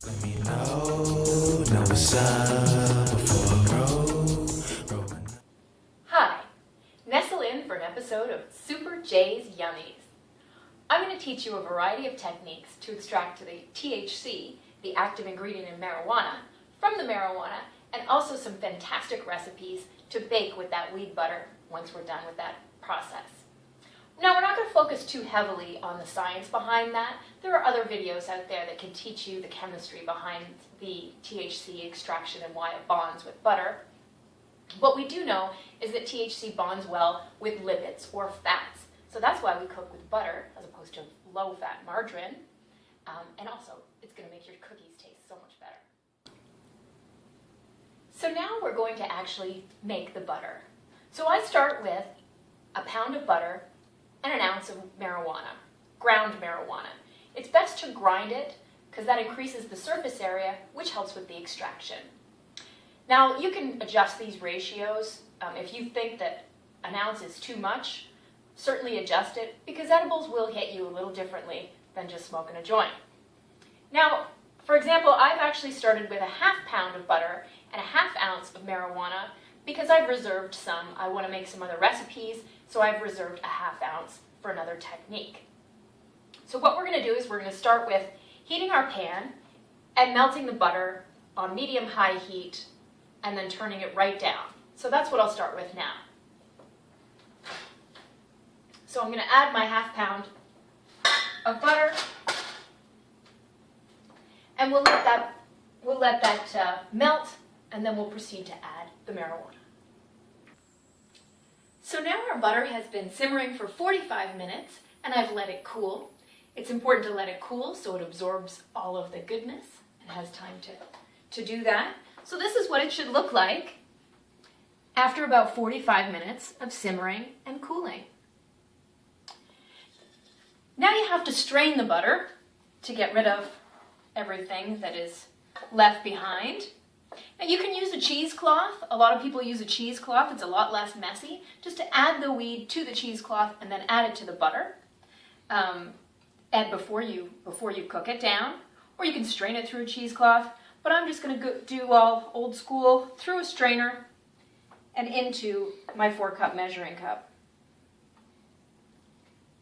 Let me know what's up before I roll. Hi, nestle in for an episode of Super Js Yummies. I'm going to teach you a variety of techniques to extract the THC, the active ingredient in marijuana, from the marijuana, and also some fantastic recipes to bake with that weed butter once we're done with that process. Now, we're not going to focus too heavily on the science behind that. There are other videos out there that can teach you the chemistry behind the THC extraction and why it bonds with butter. What we do know is that THC bonds well with lipids or fats. So that's why we cook with butter as opposed to low-fat margarine. And also, it's going to make your cookies taste so much better. So now we're going to actually make the butter. So I start with a pound of butter and an ounce of marijuana, ground marijuana. It's best to grind it because that increases the surface area, which helps with the extraction. Now, you can adjust these ratios. If you think that an ounce is too much, certainly adjust it because edibles will hit you a little differently than just smoking a joint. Now, for example, I've actually started with a half pound of butter and a half ounce of marijuana because I've reserved some. I want to make some other recipes, so I've reserved a half ounce for another technique. So what we're going to do is we're going to start with heating our pan and melting the butter on medium-high heat and then turning it right down. So that's what I'll start with now. So I'm going to add my half pound of butter, and we'll let that melt, and then we'll proceed to add the marijuana. So now our butter has been simmering for 45 minutes, and I've let it cool. It's important to let it cool so it absorbs all of the goodness and has time to do that. So this is what it should look like after about 45 minutes of simmering and cooling. Now you have to strain the butter to get rid of everything that is left behind. Now you can use a cheesecloth. A lot of people use a cheesecloth. It's a lot less messy. Just to add the weed to the cheesecloth and then add it to the butter. And before you cook it down, or you can strain it through a cheesecloth. But I'm just going to do all old school through a strainer and into my 4-cup measuring cup.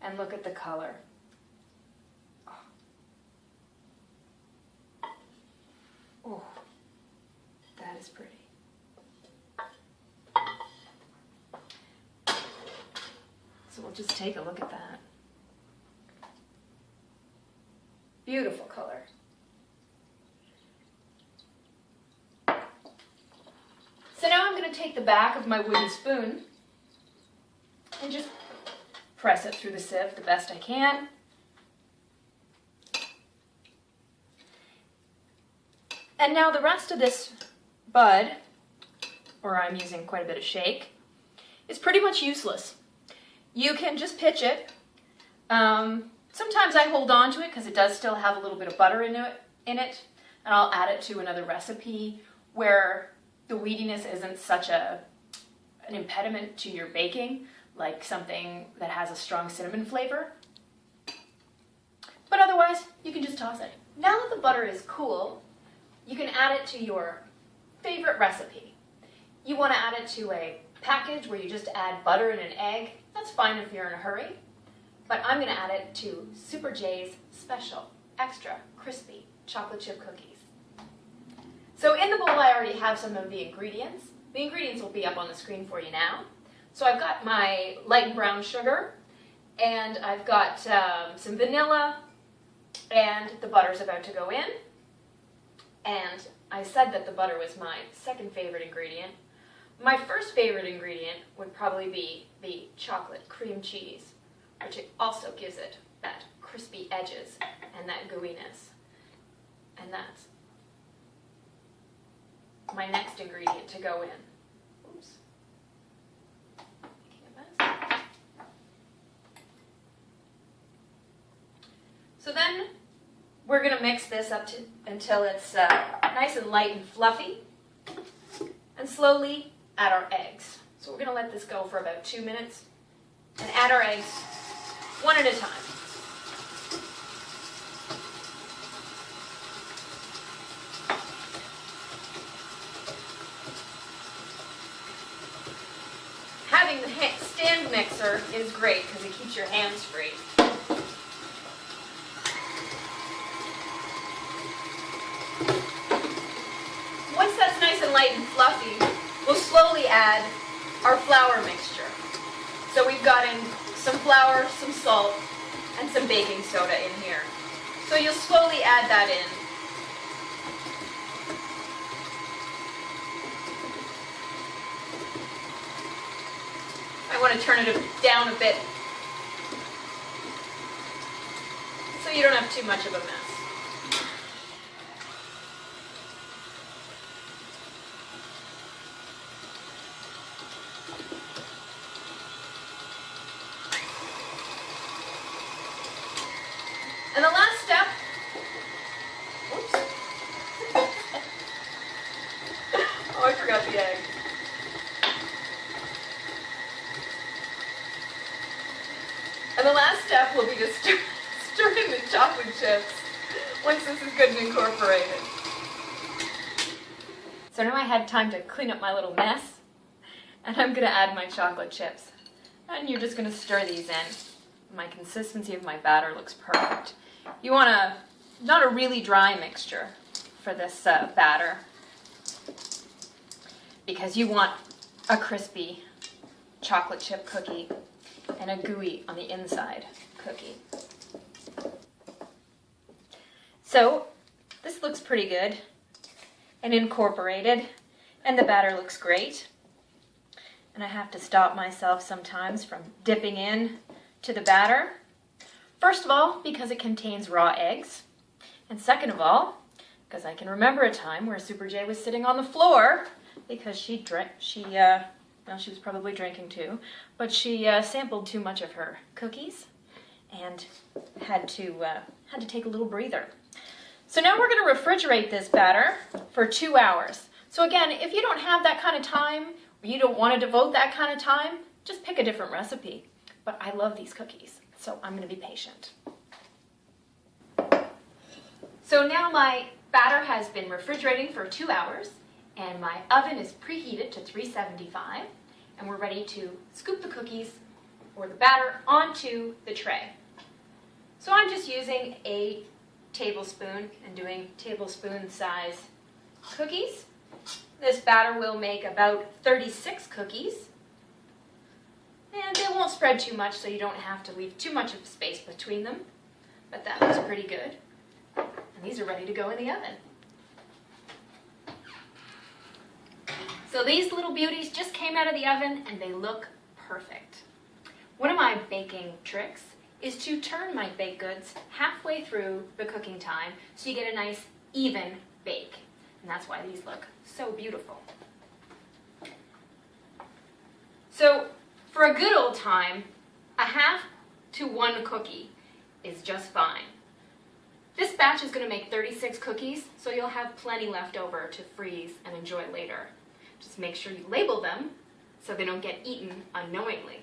And look at the color. Oh, that is pretty. So we'll just take a look at that. Beautiful color. So now I'm going to take the back of my wooden spoon and just press it through the sieve the best I can. And now the rest of this bud, or I'm using quite a bit of shake, is pretty much useless. You can just pitch it. Sometimes I hold on to it because it does still have a little bit of butter in it, and I'll add it to another recipe where the weediness isn't such an impediment to your baking, like something that has a strong cinnamon flavor. But otherwise, you can just toss it. Now that the butter is cool, you can add it to your favorite recipe. You want to add it to a package where you just add butter and an egg. That's fine if you're in a hurry. But I'm going to add it to Super J's Special Extra Crispy Chocolate Chip Cookies. So in the bowl, I already have some of the ingredients. The ingredients will be up on the screen for you now. So I've got my light brown sugar, and I've got some vanilla, and the butter's about to go in. And I said that the butter was my second favorite ingredient. My first favorite ingredient would probably be the chocolate cream cheese, which it also gives it that crispy edges and that gooiness. And that's my next ingredient to go in. Oops. Making a mess. So then we're going to mix this up until it's nice and light and fluffy, and slowly add our eggs. So we're going to let this go for about 2 minutes and add our eggs one at a time. stand mixer is great because it keeps your hands free. Once that's nice and light and fluffy, we'll slowly add our flour mixture. So we've got in some flour, some salt, and some baking soda in here. So you'll slowly add that in. I want to turn it down a bit so you don't have too much of a mess. And the last step, whoops. Oh, I forgot the egg. And the last step will be to stir in the chocolate chips once this is good and incorporated. So now I had time to clean up my little mess, and I'm going to add my chocolate chips. And you're just going to stir these in. My consistency of my batter looks perfect. You want not a really dry mixture for this batter, because you want a crispy chocolate chip cookie and a gooey on the inside cookie. So this looks pretty good and incorporated, and the batter looks great. And I have to stop myself sometimes from dipping in to the batter. First of all, because it contains raw eggs. And second of all, because I can remember a time where Super J was sitting on the floor because she was probably drinking too, but she sampled too much of her cookies and had to take a little breather. So now we're going to refrigerate this batter for 2 hours. So again, if you don't have that kind of time, or you don't want to devote that kind of time, just pick a different recipe. But I love these cookies, so I'm going to be patient. So now my batter has been refrigerating for 2 hours, and my oven is preheated to 375, and we're ready to scoop the cookies or the batter onto the tray. So I'm just using a tablespoon and doing tablespoon size cookies. This batter will make about 36 cookies. And they won't spread too much, so you don't have to leave too much of space between them. But that looks pretty good. And these are ready to go in the oven. So these little beauties just came out of the oven and they look perfect. One of my baking tricks is to turn my baked goods halfway through the cooking time so you get a nice even bake. And that's why these look so beautiful. So for a good old time, a half to 1 cookie is just fine. This batch is going to make 36 cookies, so you'll have plenty left over to freeze and enjoy later. Just make sure you label them so they don't get eaten unknowingly.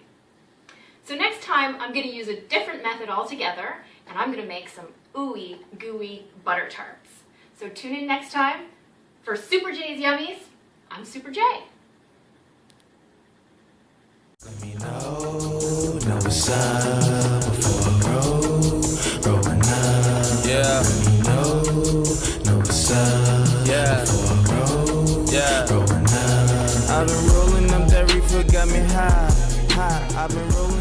So next time, I'm going to use a different method altogether, and I'm going to make some ooey gooey butter tarts. So tune in next time. For Super Js Yummies, I'm Super J. Let me know what's up before I roll my nut. Yeah. Let me know what's up before I roll my nut. I've been rolling up that reefer, got me high. I've been rolling.